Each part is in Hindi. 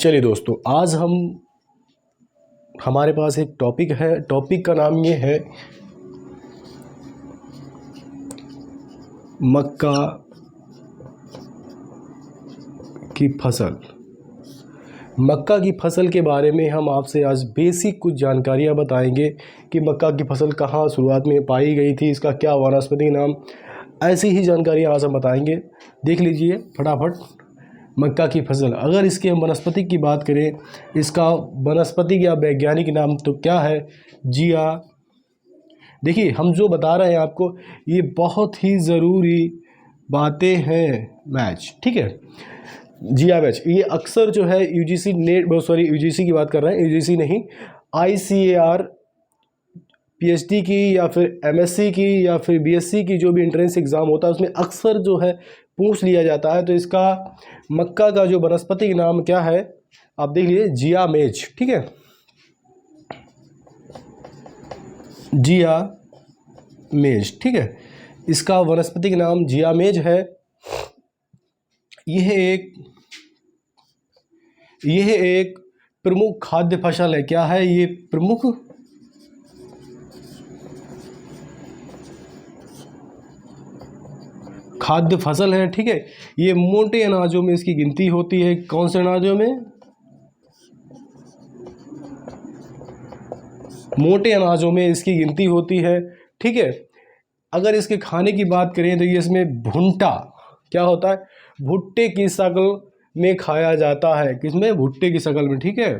चलिए दोस्तों, आज हमारे पास एक टॉपिक है। टॉपिक का नाम ये है मक्का की फसल। मक्का की फसल के बारे में हम आपसे आज बेसिक कुछ जानकारियाँ बताएंगे कि मक्का की फसल कहाँ शुरुआत में पाई गई थी, इसका क्या वनस्पति नाम, ऐसी ही जानकारियाँ आज हम बताएंगे। देख लीजिए फटाफट। मक्का की फसल, अगर इसके हम वनस्पति की बात करें, इसका वनस्पति या वैज्ञानिक नाम तो क्या है? जिया। देखिए, हम जो बता रहे हैं आपको ये बहुत ही ज़रूरी बातें हैं मैच, ठीक है। जिया मैच ये अक्सर जो है यूजीसी यूजीसी की बात कर रहे हैं, यूजीसी नहीं, ICAR PhD की या फिर MSc की या फिर BSc की जो भी एंट्रेंस एग्ज़ाम होता है उसमें अक्सर जो है पूछ लिया जाता है। तो इसका मक्का का जो वनस्पति नाम क्या है आप देख लीजिए, जिया मेज, ठीक है। जिया मेज, ठीक है। इसका वनस्पति नाम जिया मेज है। यह एक प्रमुख खाद्य फसल है। क्या है ये? प्रमुख खाद्य फसल है, ठीक है। ये मोटे अनाजों में इसकी गिनती होती है। कौन से अनाजों में? मोटे अनाजों में इसकी गिनती होती है, ठीक है। अगर इसके खाने की बात करें तो ये इसमें भुट्टा क्या होता है? भुट्टे की शक्ल में खाया जाता है। किसमें? भुट्टे की शक्ल में, ठीक है।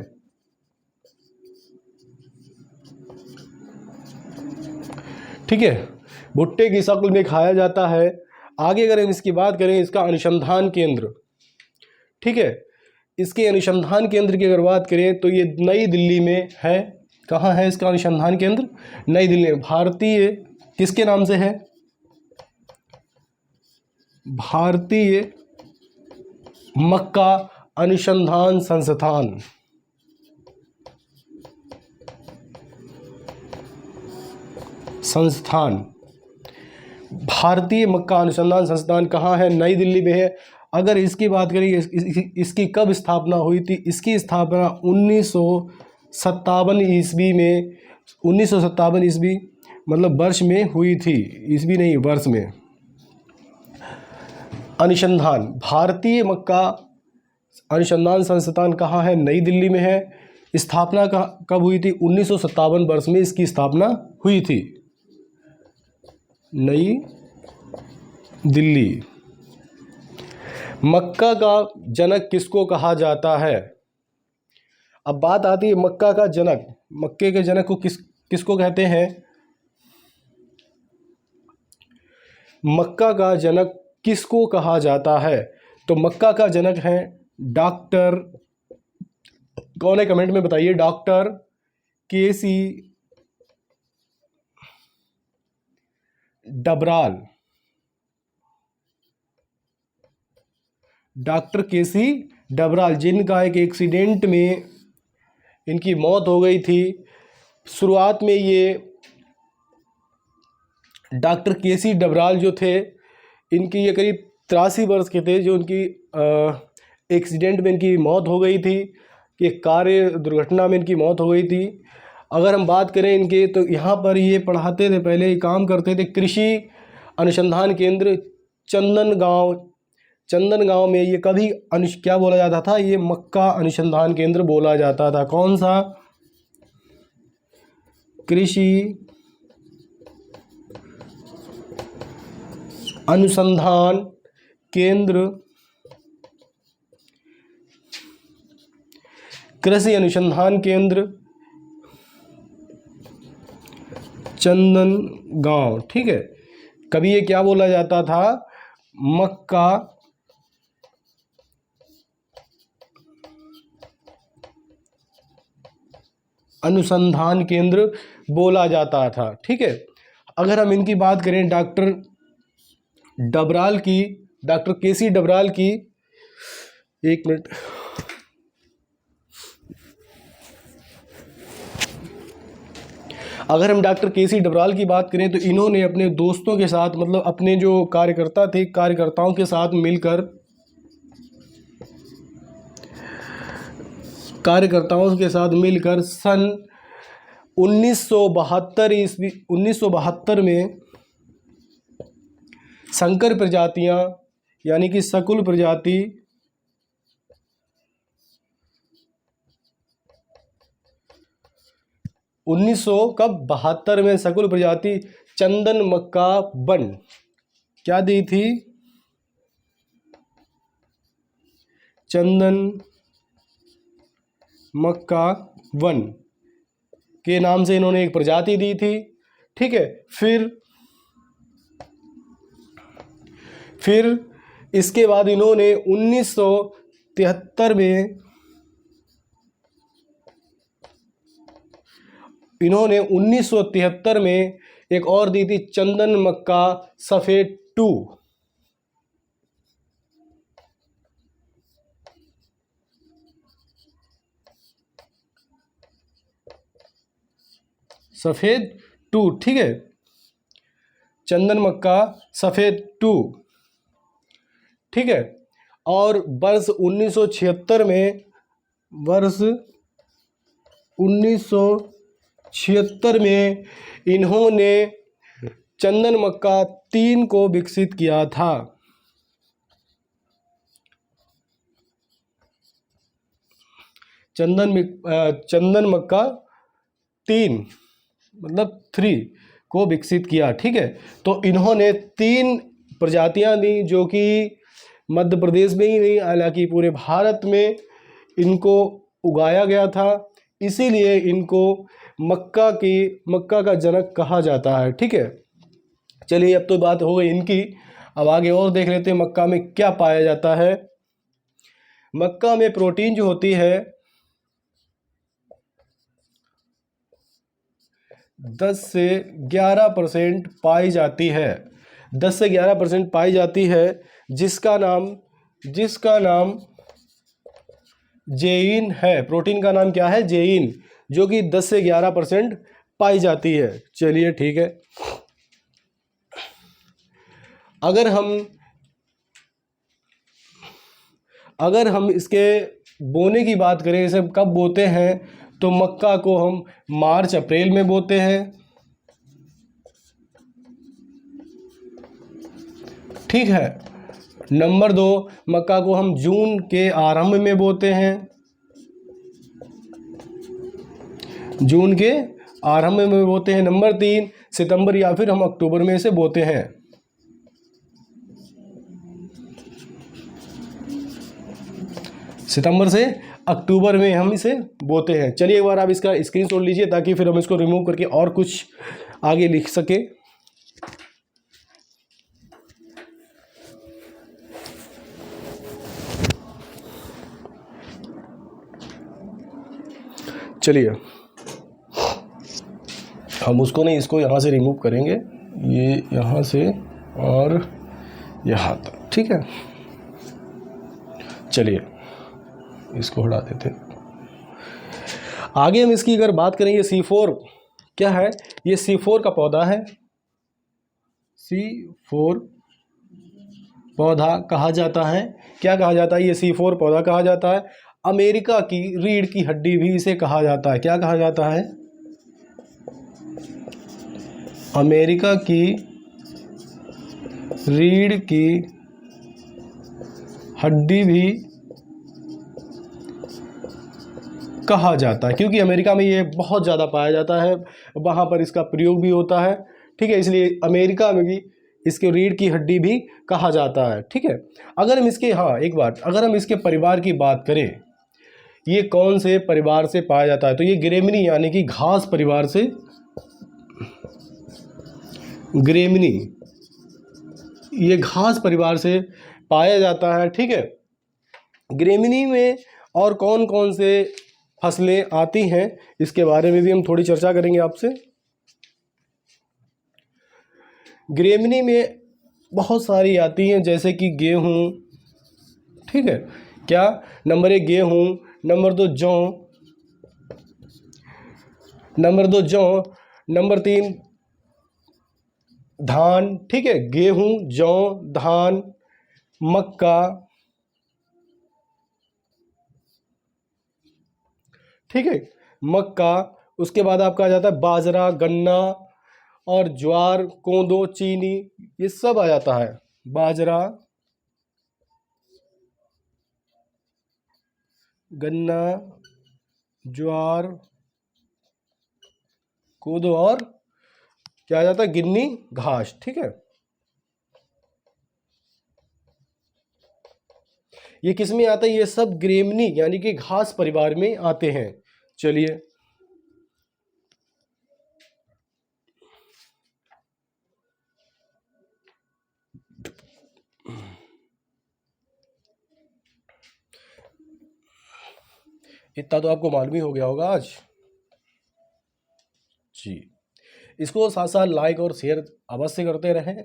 ठीक है, भुट्टे की शक्ल में खाया जाता है। आगे अगर हम इसकी बात करें, इसका अनुसंधान केंद्र, ठीक है, इसके अनुसंधान केंद्र की अगर बात करें तो ये नई दिल्ली में है। कहाँ है इसका अनुसंधान केंद्र? नई दिल्ली में। भारतीय किसके नाम से है? भारतीय मक्का अनुसंधान संस्थान। भारतीय मक्का अनुसंधान संस्थान कहाँ है? नई दिल्ली में है। अगर इसकी बात करें इसकी कब स्थापना हुई थी? इसकी स्थापना 1957 ईस्वी में, 1957 ईस्वी मतलब वर्ष में हुई थी, ईस्वी नहीं वर्ष में। अनुसंधान, भारतीय मक्का अनुसंधान संस्थान कहाँ है? नई दिल्ली में है। स्थापना कब हुई थी? 1957 वर्ष में इसकी स्थापना हुई थी। नई दिल्ली। मक्का का जनक किसको कहा जाता है? अब बात आती है मक्का का जनक। मक्के के जनक को किसको कहते हैं? मक्का का जनक किसको कहा जाता है? तो मक्का का जनक है डॉक्टर, कौन है कमेंट में बताइए। Doctor KC Dabral. Doctor KC Dabral, जिनका एक एक्सीडेंट में इनकी मौत हो गई थी। शुरुआत में ये डॉक्टर KC डबराल जो थे, इनकी ये करीब 83 वर्ष के थे, जो उनकी एक्सीडेंट में इनकी मौत हो गई थी, कि कार्य दुर्घटना में इनकी मौत हो गई थी। अगर हम बात करें इनके, तो यहाँ पर ये पढ़ाते थे, पहले काम करते थे कृषि अनुसंधान केंद्र चंदनगांव में। ये कभी क्या बोला जाता था? ये मक्का अनुसंधान केंद्र बोला जाता था। कौन सा? कृषि अनुसंधान केंद्र, कृषि अनुसंधान केंद्र चंदनगांव, ठीक है। कभी ये क्या बोला जाता था? मक्का अनुसंधान केंद्र बोला जाता था, ठीक है। अगर हम इनकी बात करें डॉक्टर डबराल की, डॉक्टर KC डबराल की, एक मिनट, अगर हम डॉक्टर KC डबराल की बात करें तो इन्होंने अपने दोस्तों के साथ, मतलब अपने जो कार्यकर्ता थे, कार्यकर्ताओं के साथ मिलकर कार्यकर्ताओं के साथ मिलकर सन 1972 में संकर प्रजातियां यानी कि सकुल प्रजाति 1972 में सकुल प्रजाति चंदन मक्का वन क्या दी थी? चंदन मक्का वन के नाम से इन्होंने एक प्रजाति दी थी। ठीक है, फिर इसके बाद इन्होंने 1973 में एक और दी थी चंदन मक्का सफेद 2। सफेद 2, ठीक है, चंदन मक्का सफेद 2, ठीक है। और वर्ष 1976 में इन्होंने चंदन मक्का 3 को विकसित किया था। चंदन मक्का 3 मतलब 3 को विकसित किया। ठीक है, तो इन्होंने 3 प्रजातियां दी जो कि मध्य प्रदेश में ही नहीं हालांकि पूरे भारत में इनको उगाया गया था, इसीलिए इनको मक्का का जनक कहा जाता है। ठीक है, चलिए अब तो बात हो गई इनकी, अब आगे और देख लेते हैं मक्का में क्या पाया जाता है। मक्का में प्रोटीन जो होती है 10 से 11% पाई जाती है, 10 से 11% पाई जाती है, जिसका नाम जेइन है। प्रोटीन का नाम क्या है? जेइन, जो कि 10 से 11% पाई जाती है। चलिए ठीक है, अगर हम इसके बोने की बात करें, इसे कब बोते हैं, तो मक्का को हम मार्च अप्रैल में बोते हैं। ठीक है, नंबर 2, मक्का को हम जून के आरंभ में बोते हैं, जून के आरंभ में बोते हैं। नंबर 3, सितंबर या फिर हम अक्टूबर में इसे बोते हैं। सितंबर से अक्टूबर में हम इसे बोते हैं। चलिए एक बार आप इसका स्क्रीनशॉट लीजिए ताकि फिर हम इसको रिमूव करके और कुछ आगे लिख सके। चलिए हम उसको नहीं, इसको यहाँ से रिमूव करेंगे, ये यहाँ से और यहाँ तक। ठीक है, चलिए इसको हटा देते हैं। आगे हम इसकी अगर बात करेंगे, C4 क्या है? ये C4 का पौधा है, C4 पौधा कहा जाता है। क्या कहा जाता है? ये C4 पौधा कहा जाता है। अमेरिका की रीढ़ की हड्डी भी इसे कहा जाता है। क्या कहा जाता है? अमेरिका की रीढ़ की हड्डी भी कहा जाता है, क्योंकि अमेरिका में ये बहुत ज़्यादा पाया जाता है, वहाँ पर इसका प्रयोग भी होता है। ठीक है, इसलिए अमेरिका में भी इसके रीढ़ की हड्डी भी कहा जाता है। ठीक है, अगर हम इसके एक बात, अगर हम इसके परिवार की बात करें, ये कौन से परिवार से पाया जाता है, तो ये ग्रेमिनी यानी कि घास परिवार से, ग्रेमिनी ये घास परिवार से पाया जाता है। ठीक है, ग्रेमिनी में और कौन कौन से फसलें आती हैं, इसके बारे में भी हम थोड़ी चर्चा करेंगे आपसे। ग्रेमिनी में बहुत सारी आती हैं, जैसे कि गेहूँ। ठीक है, क्या? नंबर 1 गेहूँ, नंबर 2 जौ, नंबर 3 धान। ठीक है, गेहूँ, जौ, धान, मक्का, ठीक है, मक्का। उसके बाद आपका आ जाता है बाजरा, गन्ना और ज्वार, कोदो, चीनी, ये सब आ जाता है। बाजरा, गन्ना, ज्वार, कोदो और क्या आ जाता है, गिन्नी घास। ठीक है, ये किस में आता है, ये सब ग्रेमनी यानी कि घास परिवार में आते हैं। चलिए, इतना तो आपको मालूम ही हो गया होगा आज जी। इसको साथ साथ लाइक और शेयर अवश्य करते रहें।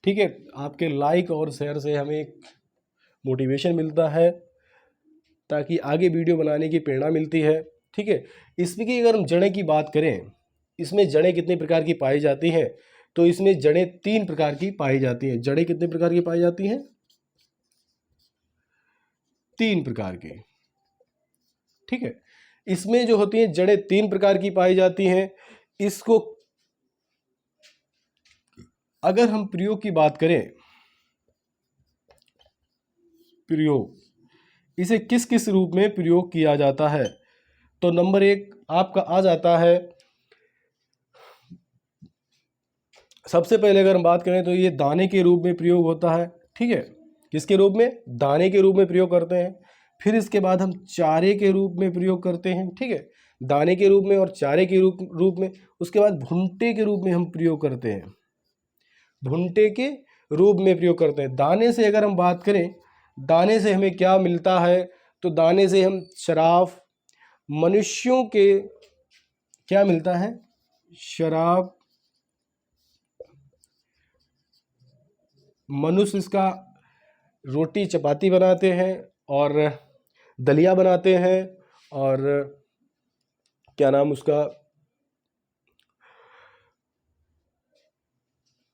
ठीक है, आपके लाइक और शेयर से हमें एक मोटिवेशन मिलता है, ताकि आगे वीडियो बनाने की प्रेरणा मिलती है। ठीक है, इसमें की अगर हम जड़ें की बात करें, इसमें जड़ें कितने प्रकार की पाई जाती हैं, तो इसमें जड़ें 3 प्रकार की पाई जाती हैं। जड़ें कितने प्रकार की पाई जाती हैं, 3 प्रकार की। ठीक है, इसमें जो होती हैं जड़ें 3 प्रकार की पाई जाती हैं। इसको अगर हम प्रयोग की बात करें, प्रयोग इसे किस किस रूप में प्रयोग किया जाता है, तो नंबर 1 आपका आ जाता है, सबसे पहले अगर हम बात करें तो ये दाने के रूप में प्रयोग होता है। ठीक है, किसके रूप में, दाने के रूप में प्रयोग करते हैं। फिर इसके बाद हम चारे के रूप में प्रयोग करते हैं। ठीक है, दाने के रूप में और चारे के रूप में। उसके बाद भुट्टे के रूप में हम प्रयोग करते हैं, भुट्टे के रूप में प्रयोग करते हैं। दाने से अगर हम बात करें, दाने से हमें क्या मिलता है, तो दाने से हम शराब, मनुष्यों के क्या मिलता है, शराब, मनुष्य इसका रोटी चपाती बनाते हैं और दलिया बनाते हैं, और क्या नाम उसका,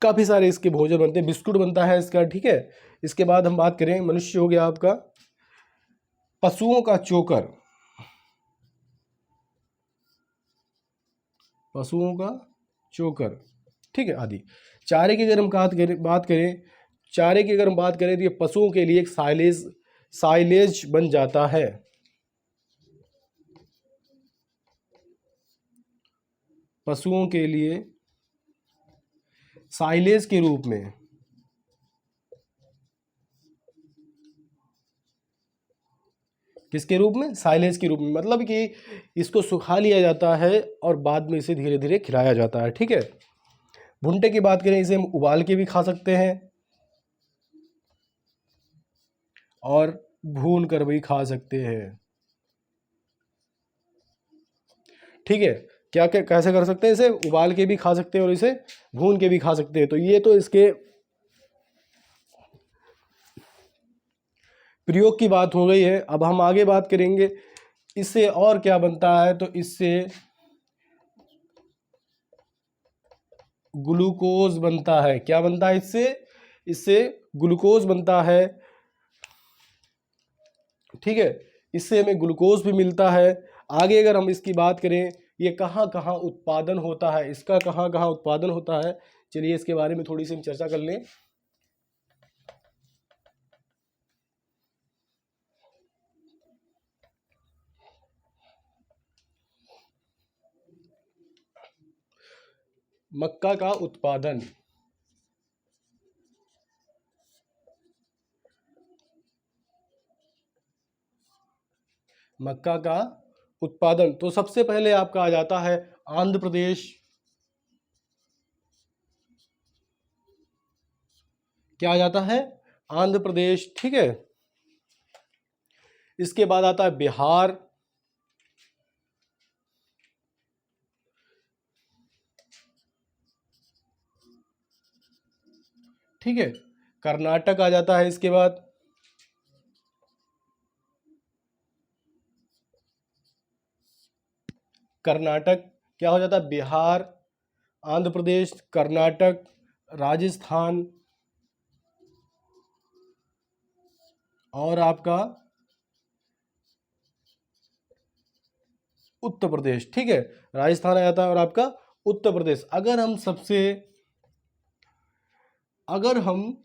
काफ़ी सारे इसके भोजन बनते हैं, बिस्कुट बनता है इसका। ठीक है, इसके बाद हम बात करें, मनुष्य हो गया आपका, पशुओं का चोकर, पशुओं का चोकर। ठीक है, आदि। चारे की अगर हम बात करें, चारे की अगर हम बात करें तो ये पशुओं के लिए एक साइलेज बन जाता है। पशुओं के लिए साइलेज के रूप में, किसके रूप में, साइलेज के रूप में, मतलब कि इसको सुखा लिया जाता है और बाद में इसे धीरे धीरे खिलाया जाता है। ठीक है, भुट्टे की बात करें, इसे हम उबाल के भी खा सकते हैं और भून कर भी खा सकते हैं। ठीक है, क्या क्या कैसे कर सकते हैं, इसे उबाल के भी खा सकते हैं और इसे भून के भी खा सकते हैं। तो ये तो इसके प्रयोग की बात हो गई है। अब हम आगे बात करेंगे इससे और क्या बनता है, तो इससे ग्लूकोज बनता है। क्या बनता है इससे, इससे ग्लूकोज बनता है। ठीक है, इससे हमें ग्लूकोज भी मिलता है। आगे अगर हम इसकी बात करें, ये कहाँ कहाँ उत्पादन होता है, इसका कहाँ कहाँ उत्पादन होता है, चलिए इसके बारे में थोड़ी सी हम चर्चा कर लें। मक्का का उत्पादन, मक्का का उत्पादन तो सबसे पहले आपका आ जाता है आंध्र प्रदेश। क्या आ जाता है, आंध्र प्रदेश। ठीक है, इसके बाद आता है बिहार, ठीक है, कर्नाटक आ जाता है इसके बाद, कर्नाटक क्या हो जाता है, बिहार, आंध्र प्रदेश, कर्नाटक, राजस्थान और आपका उत्तर प्रदेश, ठीक है, राजस्थान आ जाता है और आपका उत्तर प्रदेश। अगर हम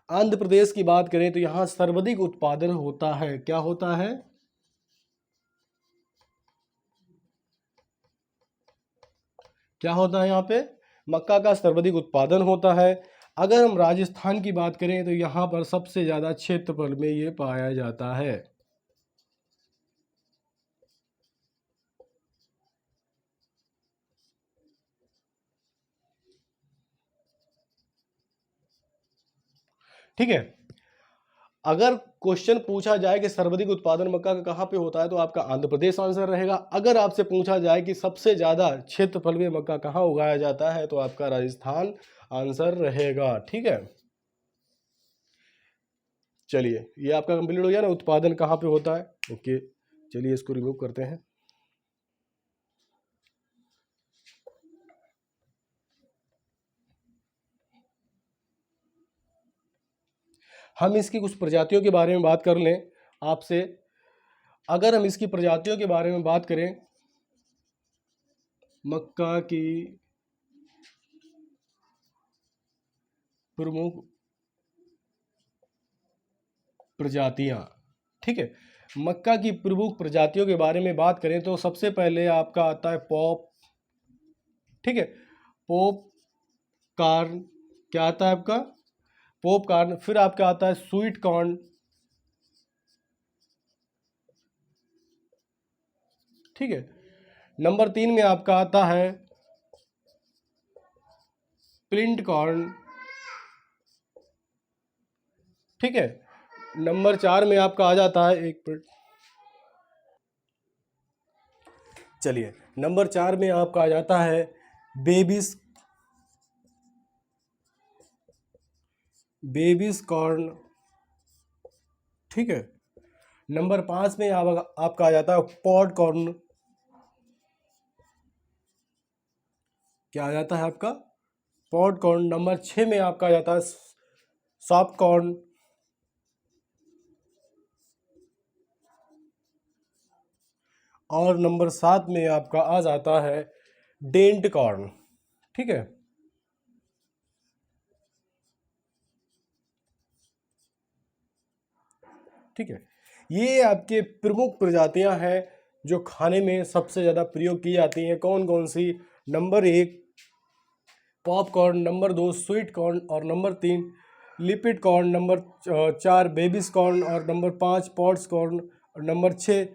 आंध्र प्रदेश की बात करें तो यहां सर्वाधिक उत्पादन होता है, क्या होता है? क्या होता है? यहाँ पे मक्का का सर्वाधिक उत्पादन होता है। अगर हम राजस्थान की बात करें तो यहाँ पर सबसे ज़्यादा क्षेत्रफल में ये पाया जाता है। ठीक है, अगर क्वेश्चन पूछा जाए कि सर्वाधिक उत्पादन मक्का का कहाँ पे होता है तो आपका आंध्र प्रदेश आंसर रहेगा। अगर आपसे पूछा जाए कि सबसे ज़्यादा क्षेत्रफल में मक्का कहाँ उगाया जाता है तो आपका राजस्थान आंसर रहेगा। ठीक है, चलिए ये आपका कंप्लीट हो गया ना, उत्पादन कहाँ पे होता है। ओके, चलिए इसको रिमूव करते हैं। हम इसकी कुछ प्रजातियों के बारे में बात कर लें आपसे। अगर हम इसकी प्रजातियों के बारे में बात करें, मक्का की प्रमुख प्रजातियां, ठीक है, मक्का की प्रमुख प्रजातियों के बारे में बात करें तो सबसे पहले आपका आता है पॉप, ठीक है, पॉप कार्न, क्या आता है आपका? Pop corn. फिर आपका आता है स्वीट कॉर्न, ठीक है। नंबर 3 में आपका आता है प्लिंट कॉर्न, ठीक है। नंबर 4 में आपका आ जाता है, एक मिनट, चलिए, नंबर 4 में आपका आ जाता है बेबीज कॉर्न, ठीक है। नंबर 5 में आपका आ जाता है पॉड कॉर्न, क्या आ जाता है आपका? Pod corn. नंबर 6 में आपका आ जाता है सॉफ्ट कॉर्न, और नंबर 7 में आपका आ जाता है डेंट कॉर्न, ठीक है। ठीक है, ये आपके प्रमुख प्रजातियां हैं जो खाने में सबसे ज़्यादा प्रयोग की जाती हैं। कौन कौन सी? Number 1 popcorn, number 2 sweet corn, और number 3 lipid corn, number 4 babies corn, और नंबर 5 पॉड्स कॉर्न, और नंबर 6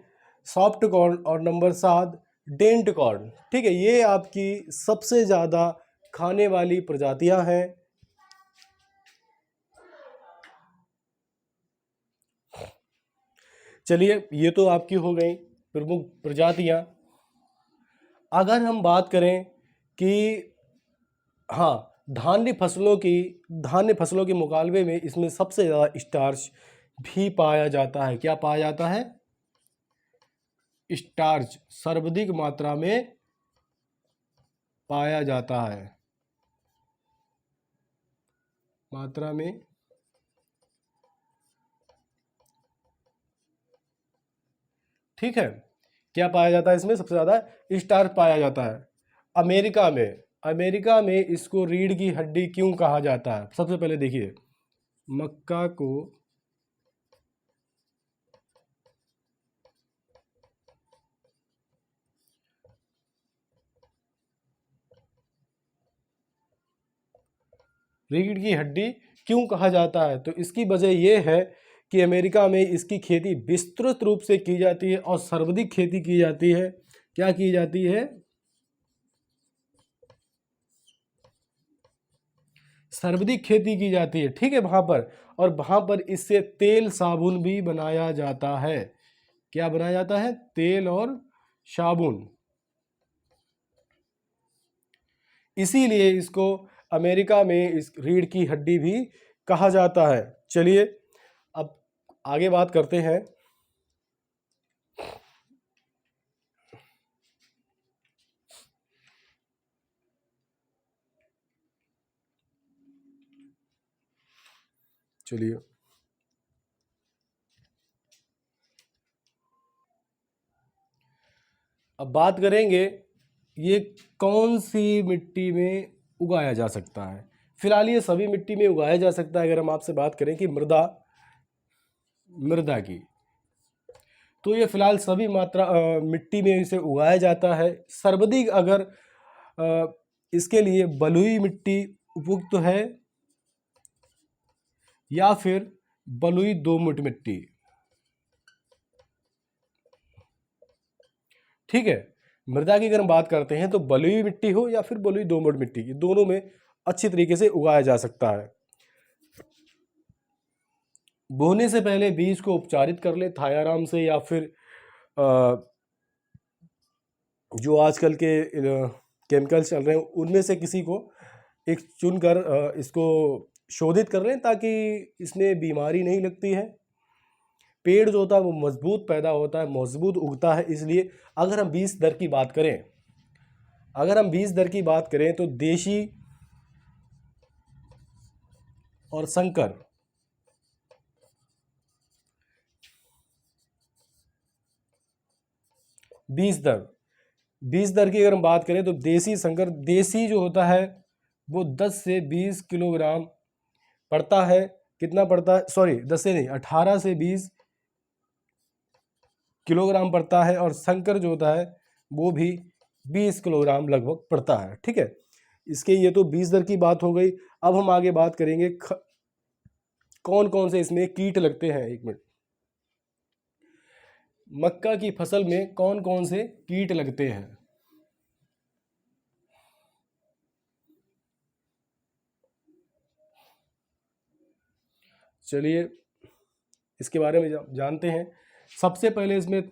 सॉफ्ट कॉर्न, और नंबर 7 डेंट कॉर्न। ठीक है, ये आपकी सबसे ज़्यादा खाने वाली प्रजातियां हैं। चलिए, ये तो आपकी हो गई प्रमुख प्रजातियां। अगर हम बात करें कि हाँ, धान्य फसलों के मुकाबले में इसमें सबसे ज़्यादा स्टार्च भी पाया जाता है। क्या पाया जाता है? स्टार्च सर्वाधिक मात्रा में पाया जाता है, मात्रा में, ठीक है। क्या पाया जाता है इसमें? सबसे ज़्यादा स्टार्च पाया जाता है। अमेरिका में इसको रीढ़ की हड्डी क्यों कहा जाता है? सबसे पहले देखिए, मक्का को रीढ़ की हड्डी क्यों कहा जाता है? तो इसकी वजह यह है कि अमेरिका में इसकी खेती विस्तृत रूप से की जाती है और सर्वाधिक खेती की जाती है। क्या की जाती है? सर्वाधिक खेती की जाती है, ठीक है, वहां पर। और वहां पर इससे तेल साबुन भी बनाया जाता है। क्या बनाया जाता है? तेल और साबुन। इसीलिए इसको अमेरिका में इस रीढ़ की हड्डी भी कहा जाता है। चलिए अब आगे बात करते हैं। चलिए, अब बात करेंगे ये कौन सी मिट्टी में उगाया जा सकता है। फिलहाल ये सभी मिट्टी में उगाया जा सकता है। अगर हम आपसे बात करें कि मृदा की, तो ये फिलहाल सभी मिट्टी में इसे उगाया जाता है। सर्वाधिक अगर इसके लिए बलुई मिट्टी उपयुक्त है या फिर बलुई दोमट मिट्टी। ठीक है, मृदा की अगर हम बात करते हैं तो बलुई मिट्टी हो या फिर बलुई दोमट मिट्टी, ये दोनों में अच्छी तरीके से उगाया जा सकता है। बोने से पहले बीज को उपचारित कर ले थायाराम से, या फिर जो आजकल के केमिकल्स चल रहे हैं उनमें से किसी को एक चुनकर इसको शोधित कर लें, ताकि इसमें बीमारी नहीं लगती है। पेड़ जो होता है वो मजबूत पैदा होता है, मजबूत उगता है। इसलिए अगर हम बीज दर की बात करें, तो देशी और संकर बीज दर की अगर हम बात करें तो देसी जो होता है वो 10 से 20 किलोग्राम पड़ता है। कितना पड़ता है, सॉरी 10 से नहीं, 18 से 20 किलोग्राम पड़ता है। और संकर जो होता है वो भी 20 किलोग्राम लगभग पड़ता है। ठीक है, इसके ये तो बीज दर की बात हो गई। अब हम आगे बात करेंगे कौन कौन से इसमें कीट लगते हैं। एक मिनट, मक्का की फसल में कौन कौन से कीट लगते हैं। चलिए इसके बारे में जानते हैं। सबसे पहले इसमें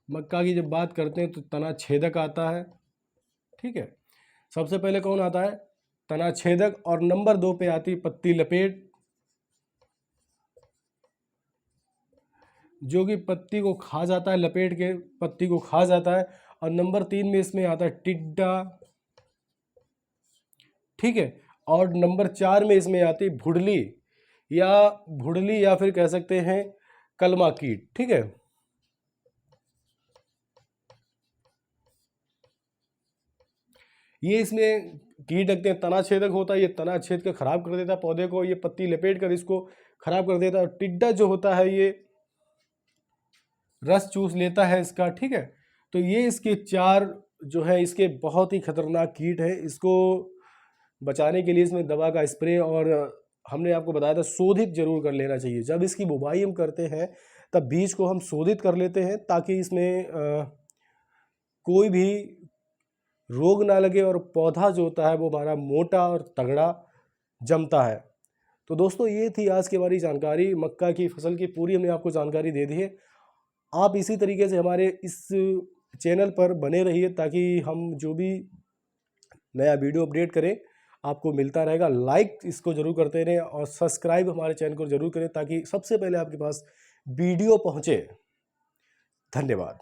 मक्का की जब बात करते हैं तो तना छेदक आता है। ठीक है, सबसे पहले कौन आता है, तना छेदक। और नंबर 2 पे आती पत्ती लपेट, जो कि पत्ती को खा जाता है, लपेट के पत्ती को खा जाता है। और नंबर 3 में इसमें आता है टिड्डा। ठीक है, और नंबर 4 में इसमें आती भुड़ली या फिर कह सकते हैं कलमा कीट। ठीक है, ये इसमें कीट लगते हैं। तना छेदक होता है, ये तना छेद कर खराब कर देता है पौधे को, ये पत्ती लपेट कर इसको खराब कर देता है। और टिड्डा जो होता है ये रस चूस लेता है इसका। ठीक है, तो ये इसके 4 जो है इसके बहुत ही खतरनाक कीट है। इसको बचाने के लिए इसमें दवा का स्प्रे, और हमने आपको बताया था शोधित जरूर कर लेना चाहिए। जब इसकी बुवाई हम करते हैं तब बीज को हम शोधित कर लेते हैं, ताकि इसमें कोई भी रोग ना लगे और पौधा जो होता है वो हमारा मोटा और तगड़ा जमता है। तो दोस्तों ये थी आज की हमारी जानकारी, मक्का की फसल की पूरी हमने आपको जानकारी दे दी है। आप इसी तरीके से हमारे इस चैनल पर बने रहिए, ताकि हम जो भी नया वीडियो अपडेट करें आपको मिलता रहेगा। लाइक इसको जरूर करते रहें और सब्सक्राइब हमारे चैनल को जरूर करें, ताकि सबसे पहले आपके पास वीडियो पहुंचे। धन्यवाद।